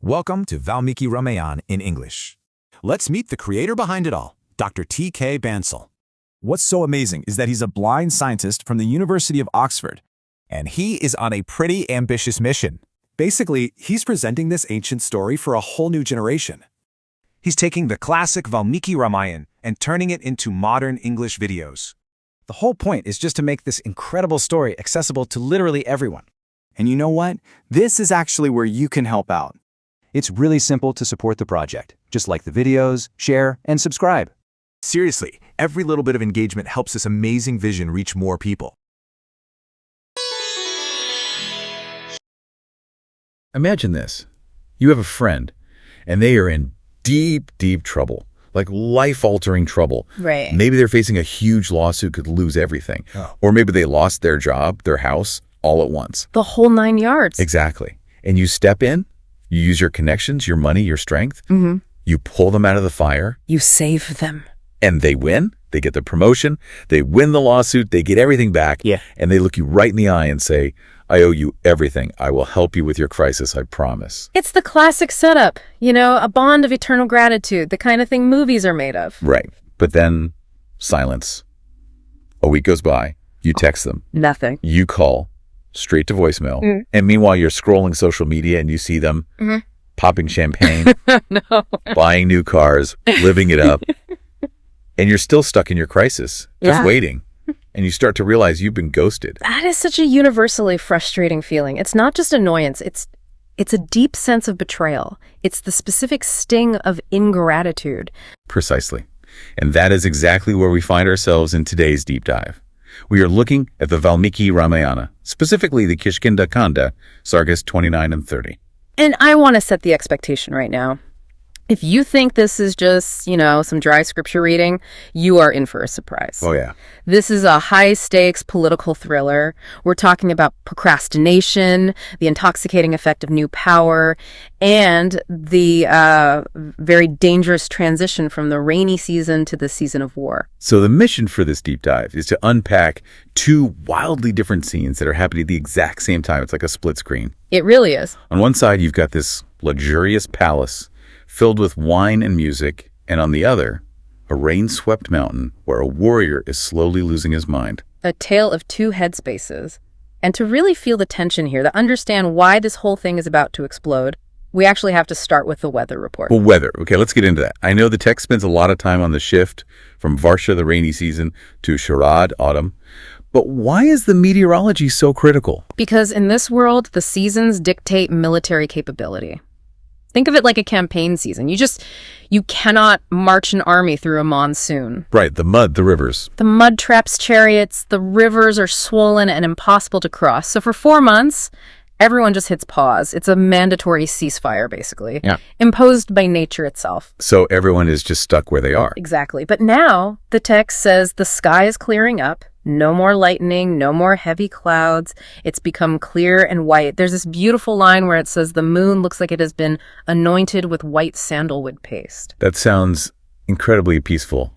Welcome to Valmiki Ramayan in English. Let's meet the creator behind it all, Dr. T.K. Bansal. What's so amazing is that he's a blind scientist from the University of Oxford. And he is on a pretty ambitious mission. Basically, he's presenting this ancient story for a whole new generation. He's taking the classic Valmiki Ramayan and turning it into modern English videos. The whole point is just to make this incredible story accessible to literally everyone. And you know what? This is actually where you can help out. It's really simple to support the project. Just like the videos, share, and subscribe. Seriously, every little bit of engagement helps this amazing vision reach more people. Imagine this. You have a friend, and they are in deep, deep trouble, like life-altering trouble. Right. Maybe they're facing a huge lawsuit, could lose everything. Or maybe they lost their job, their house, all at once. The whole 9 yards. Exactly. And you step in, you use your connections, your money, your strength. Mm-hmm. You pull them out of the fire. You save them. And they win. They get the promotion. They win the lawsuit. They get everything back. Yeah. And they look you right in the eye and say, I owe you everything. I will help you with your crisis, I promise. It's the classic setup, a bond of eternal gratitude, the kind of thing movies are made of. Right. But then, silence. A week goes by. You text them. Nothing. You call straight to voicemail. And meanwhile, you're scrolling social media and you see them popping champagne, No. buying new cars, living it up. And you're still stuck in your crisis, just waiting. And you start to realize you've been ghosted. That is such a universally frustrating feeling. It's not just annoyance. It's a deep sense of betrayal. It's the specific sting of ingratitude. Precisely. And that is exactly where we find ourselves in today's deep dive. We are looking at the Valmiki Ramayana, specifically the Kishkindha Kaanda, Sargas 29 and 30. And I want to set the expectation right now. If you think this is just, some dry scripture reading, you are in for a surprise. Oh, yeah. This is a high-stakes political thriller. We're talking about procrastination, the intoxicating effect of new power, and the very dangerous transition from the rainy season to the season of war. So the mission for this deep dive is to unpack two wildly different scenes that are happening at the exact same time. It's like a split screen. It really is. On one side, you've got this luxurious palace filled with wine and music, and on the other, a rain-swept mountain where a warrior is slowly losing his mind. A tale of two headspaces. And to really feel the tension here, to understand why this whole thing is about to explode, we actually have to start with the weather report. Well, weather. Okay, let's get into that. I know the text spends a lot of time on the shift from Varsha, the rainy season, to Sharad, autumn. But why is the meteorology so critical? Because in this world, the seasons dictate military capability. Think of it like a campaign season. You cannot march an army through a monsoon. Right, the mud, the rivers. The mud traps chariots, the rivers are swollen and impossible to cross. So for 4 months, everyone just hits pause. It's a mandatory ceasefire, basically. Yeah. Imposed by nature itself. So everyone is just stuck where they are. Exactly. But now the text says the sky is clearing up. No more lightning, no more heavy clouds. It's become clear and white. There's this beautiful line where it says the moon looks like it has been anointed with white sandalwood paste. That sounds incredibly peaceful.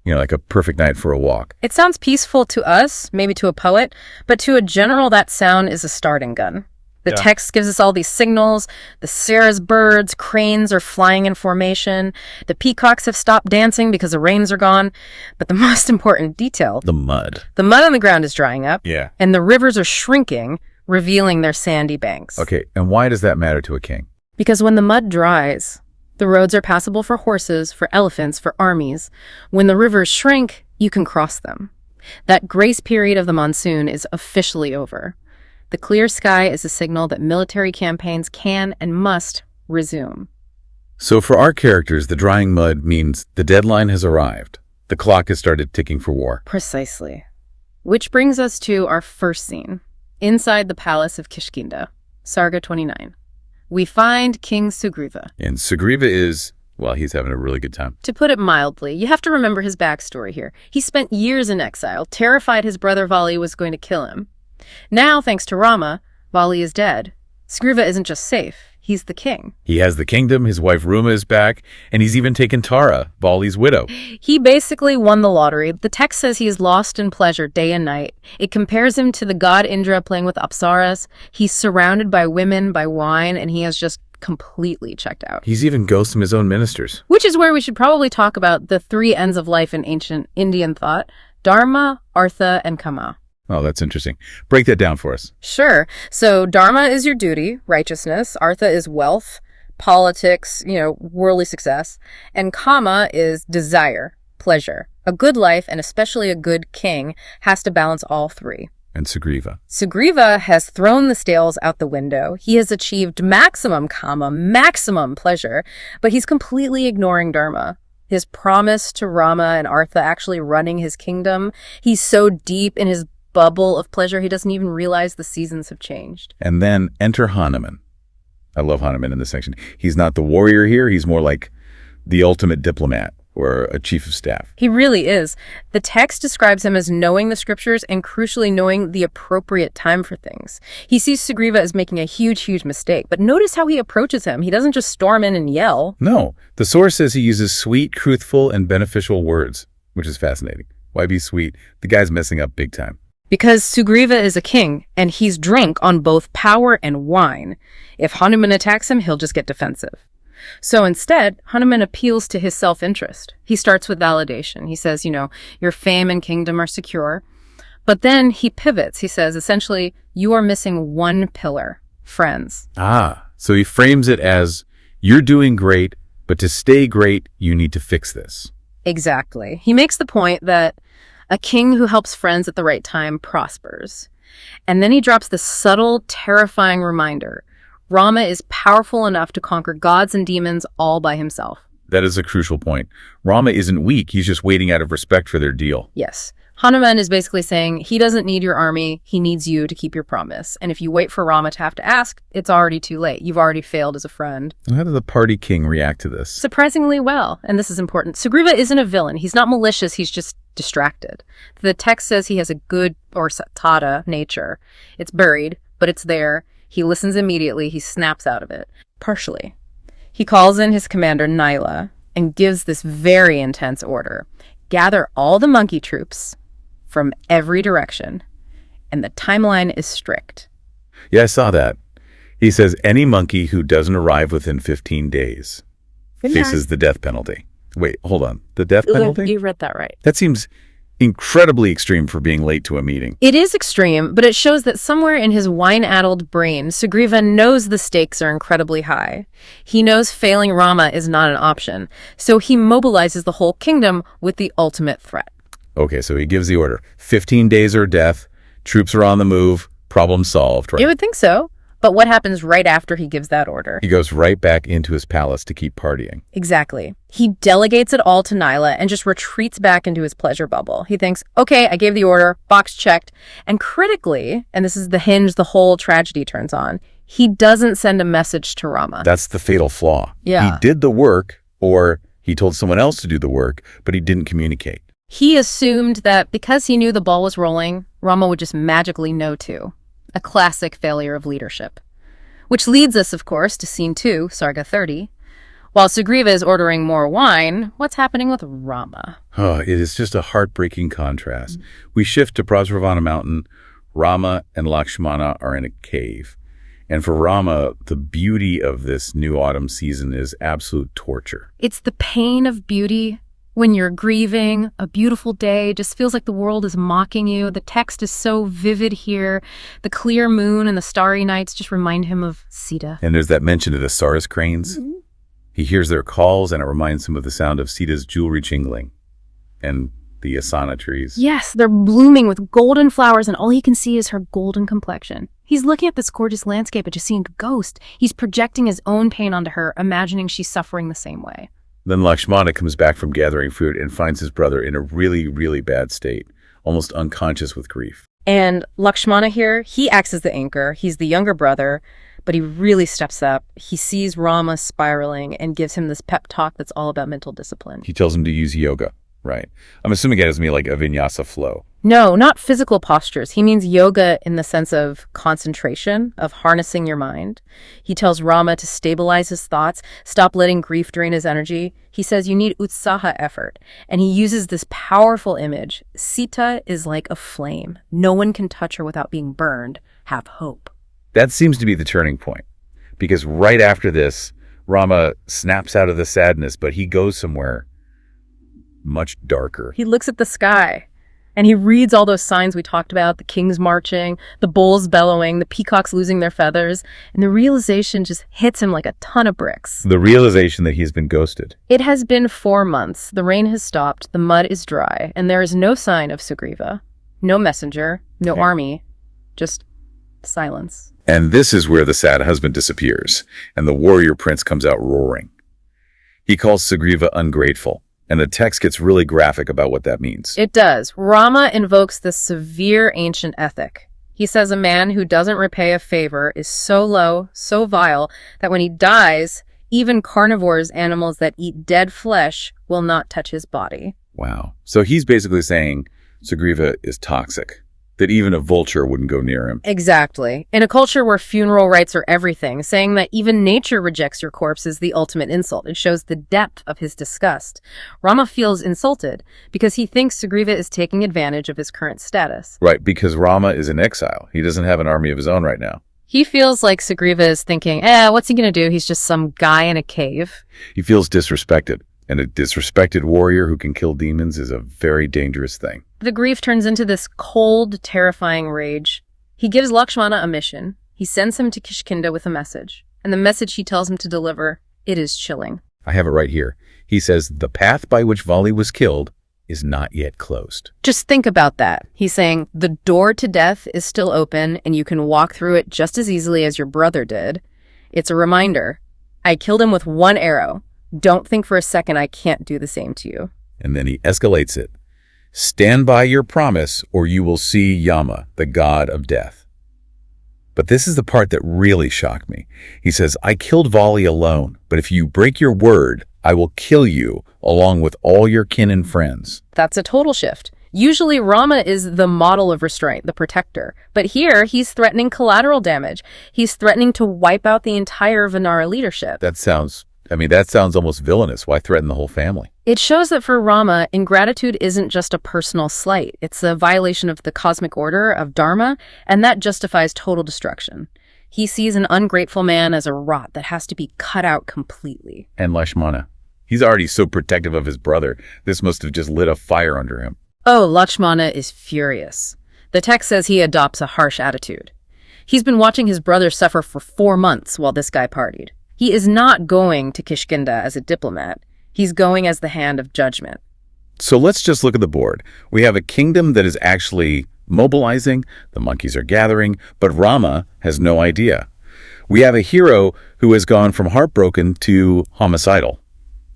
Like a perfect night for a walk. It sounds peaceful to us, maybe to a poet, but to a general, that sound is a starting gun. The text gives us all these signals. The Sarah's birds, cranes are flying in formation. The peacocks have stopped dancing because the rains are gone. But the most important detail, The mud. the mud on the ground is drying up. Yeah. And the rivers are shrinking, revealing their sandy banks. Okay, and why does that matter to a king? Because when the mud dries, the roads are passable for horses, for elephants, for armies. When the rivers shrink, you can cross them. That grace period of the monsoon is officially over. The clear sky is a signal that military campaigns can and must resume. So for our characters, the drying mud means the deadline has arrived. The clock has started ticking for war. Precisely. Which brings us to our first scene, inside the palace of Kishkindha, Sarga 29. We find King Sugriva. And Sugriva is, well, he's having a really good time. To put it mildly, you have to remember his backstory here. He spent years in exile, terrified his brother Vali was going to kill him. Now, thanks to Rama, Vali is dead. Sugriva isn't just safe, he's the king. He has the kingdom, his wife Ruma is back, and he's even taken Tara, Vali's widow. He basically won the lottery. The text says he is lost in pleasure day and night. It compares him to the god Indra playing with Apsaras. He's surrounded by women, by wine, and he has just completely checked out. He's even ghosting his own ministers. Which is where we should probably talk about the three ends of life in ancient Indian thought: Dharma, Artha, and Kama. Oh, that's interesting. Break that down for us. Sure. So Dharma is your duty, righteousness. Artha is wealth, politics, worldly success. And Kama is desire, pleasure. A good life, and especially a good king, has to balance all three. And Sugriva. Sugriva has thrown the scales out the window. He has achieved maximum Kama, maximum pleasure, but he's completely ignoring Dharma. His promise to Rama and Artha actually running his kingdom. He's so deep in his bubble of pleasure, he doesn't even realize the seasons have changed. And then enter Hanuman. I love Hanuman in this section. He's not the warrior here. He's more like the ultimate diplomat or a chief of staff. He really is. The text describes him as knowing the scriptures and crucially knowing the appropriate time for things. He sees Sugriva as making a huge, huge mistake, but notice how he approaches him. He doesn't just storm in and yell. No, the source says he uses sweet, truthful, and beneficial words, which is fascinating. Why be sweet? The guy's messing up big time. Because Sugriva is a king, and he's drunk on both power and wine. If Hanuman attacks him, he'll just get defensive. So instead, Hanuman appeals to his self-interest. He starts with validation. He says, your fame and kingdom are secure. But then he pivots. He says, essentially, you are missing one pillar: friends. So he frames it as, you're doing great, but to stay great, you need to fix this. Exactly. He makes the point that a king who helps friends at the right time prospers. And then he drops the subtle, terrifying reminder: Rama is powerful enough to conquer gods and demons all by himself. That is a crucial point. Rama isn't weak. He's just waiting out of respect for their deal. Yes. Hanuman is basically saying he doesn't need your army. He needs you to keep your promise. And if you wait for Rama to have to ask, it's already too late. You've already failed as a friend. And how did the party king react to this? Surprisingly well. And this is important. Sugriva isn't a villain. He's not malicious. He's just distracted. The text says he has a good, or sattva, nature. It's buried, but it's there. He listens immediately. He snaps out of it. Partially. He calls in his commander, Naila, and gives this very intense order: gather all the monkey troops from every direction. And the timeline is strict. Yeah, I saw that. He says any monkey who doesn't arrive within 15 days faces the death penalty. Wait, hold on. The death penalty? You read that right. That seems incredibly extreme for being late to a meeting. It is extreme, but it shows that somewhere in his wine-addled brain, Sugriva knows the stakes are incredibly high. He knows failing Rama is not an option, so he mobilizes the whole kingdom with the ultimate threat. Okay, so he gives the order. 15 days or death, troops are on the move, problem solved, right? You would think so. But what happens right after he gives that order? He goes right back into his palace to keep partying. Exactly. He delegates it all to Naila and just retreats back into his pleasure bubble. He thinks, okay, I gave the order, box checked. And critically, and this is the hinge the whole tragedy turns on, he doesn't send a message to Rama. That's the fatal flaw. Yeah. He did the work, or he told someone else to do the work, but he didn't communicate. He assumed that because he knew the ball was rolling, Rama would just magically know too. A classic failure of leadership. Which leads us, of course, to scene 2, Sarga 30. While Sugriva is ordering more wine, what's happening with Rama? Oh, it is just a heartbreaking contrast. We shift to Prasravana Mountain. Rama and Lakshmana are in a cave. And for Rama, the beauty of this new autumn season is absolute torture. It's the pain of beauty. When you're grieving, a beautiful day just feels like the world is mocking you. The text is so vivid here. The clear moon and the starry nights just remind him of Sita. And there's that mention of the Saras cranes. Mm-hmm. He hears their calls, and it reminds him of the sound of Sita's jewelry jingling and the asana trees. Yes, they're blooming with golden flowers, and all he can see is her golden complexion. He's looking at this gorgeous landscape and just seeing a ghost. He's projecting his own pain onto her, imagining she's suffering the same way. Then Lakshmana comes back from gathering fruit and finds his brother in a really, really bad state, almost unconscious with grief. And Lakshmana here, he acts as the anchor. He's the younger brother, but he really steps up. He sees Rama spiraling and gives him this pep talk that's all about mental discipline. He tells him to use yoga, right? I'm assuming it has to be like a vinyasa flow. No, not physical postures. He means yoga in the sense of concentration, of harnessing your mind. He tells Rama to stabilize his thoughts, stop letting grief drain his energy. He says you need utsaha effort. And he uses this powerful image. Sita is like a flame. No one can touch her without being burned. Have hope. That seems to be the turning point. because right after this, Rama snaps out of the sadness, but he goes somewhere much darker. He looks at the sky and he reads all those signs we talked about, the kings marching, the bulls bellowing, the peacocks losing their feathers, and the realization just hits him like a ton of bricks. The realization that he's been ghosted. It has been 4 months. The rain has stopped, the mud is dry, and there is no sign of Sugriva. No messenger, no army, just silence. And this is where the sad husband disappears, and the warrior prince comes out roaring. He calls Sugriva ungrateful, and the text gets really graphic about what that means. It does. Rama invokes this severe ancient ethic. He says a man who doesn't repay a favor is so low, so vile, that when he dies, even carnivores, animals that eat dead flesh, will not touch his body. Wow. So he's basically saying Sugriva is toxic, that even a vulture wouldn't go near him. Exactly. In a culture where funeral rites are everything, saying that even nature rejects your corpse is the ultimate insult. It shows the depth of his disgust. Rama feels insulted because he thinks Sugriva is taking advantage of his current status. Right, because Rama is in exile. He doesn't have an army of his own right now. He feels like Sugriva is thinking, what's he going to do? He's just some guy in a cave. He feels disrespected, and a disrespected warrior who can kill demons is a very dangerous thing. The grief turns into this cold, terrifying rage. He gives Lakshmana a mission. He sends him to Kishkindha with a message. And the message he tells him to deliver, it is chilling. I have it right here. He says, the path by which Vali was killed is not yet closed. Just think about that. He's saying, the door to death is still open, and you can walk through it just as easily as your brother did. It's a reminder. I killed him with 1 arrow. Don't think for a second I can't do the same to you. And then he escalates it. Stand by your promise, or you will see Yama, the god of death. But this is the part that really shocked me. He says, I killed Vali alone, but if you break your word, I will kill you, along with all your kin and friends. That's a total shift. Usually Rama is the model of restraint, the protector. But here, he's threatening collateral damage. He's threatening to wipe out the entire Vanara leadership. That sounds almost villainous. Why threaten the whole family? It shows that for Rama, ingratitude isn't just a personal slight. It's a violation of the cosmic order, of Dharma, and that justifies total destruction. He sees an ungrateful man as a rot that has to be cut out completely. And Lakshmana. He's already so protective of his brother. This must have just lit a fire under him. Oh, Lakshmana is furious. The text says he adopts a harsh attitude. He's been watching his brother suffer for 4 months while this guy partied. He is not going to Kishkindha as a diplomat. He's going as the hand of judgment. So let's just look at the board. We have a kingdom that is actually mobilizing, the monkeys are gathering, but Rama has no idea. We have a hero who has gone from heartbroken to homicidal.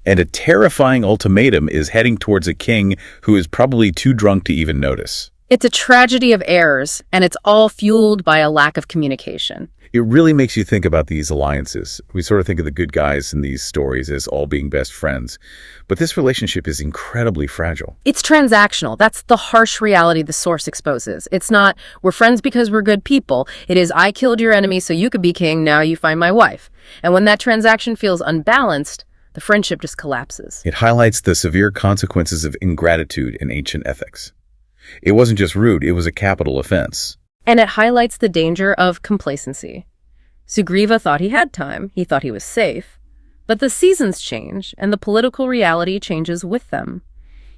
And a terrifying ultimatum is heading towards a king who is probably too drunk to even notice. It's a tragedy of errors, and it's all fueled by a lack of communication. It really makes you think about these alliances. We sort of think of the good guys in these stories as all being best friends. But this relationship is incredibly fragile. It's transactional. That's the harsh reality the source exposes. It's not, we're friends because we're good people. It is, I killed your enemy so you could be king, now you find my wife. And when that transaction feels unbalanced, the friendship just collapses. It highlights the severe consequences of ingratitude in ancient ethics. It wasn't just rude, it was a capital offense. And it highlights the danger of complacency. Sugriva thought he had time. He thought he was safe. But the seasons change, and the political reality changes with them.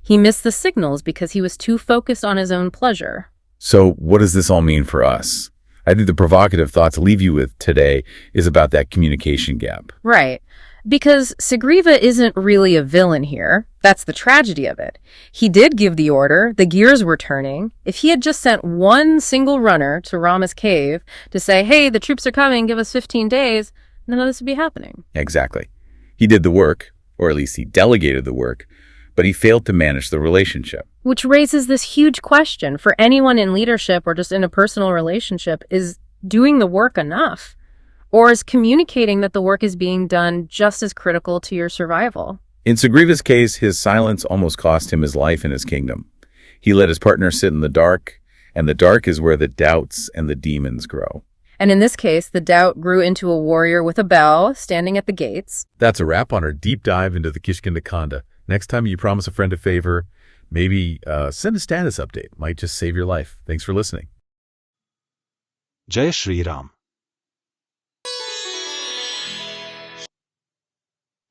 He missed the signals because he was too focused on his own pleasure. So what does this all mean for us? I think the provocative thought to leave you with today is about that communication gap. Right. Because Sugriva isn't really a villain here. That's the tragedy of it. He did give the order, the gears were turning. If he had just sent one single runner to Rama's cave to say, hey, the troops are coming, give us 15 days, none of this would be happening. Exactly. He did the work, or at least he delegated the work, but he failed to manage the relationship. Which raises this huge question for anyone in leadership or just in a personal relationship, is doing the work enough? Or is communicating that the work is being done just as critical to your survival? In Sugriva's case, his silence almost cost him his life and his kingdom. He let his partner sit in the dark, and the dark is where the doubts and the demons grow. And in this case, the doubt grew into a warrior with a bow standing at the gates. That's a wrap on our deep dive into the Kishkindha Kaanda. Next time you promise a friend a favor, maybe send a status update. Might just save your life. Thanks for listening. Jai Shree Ram.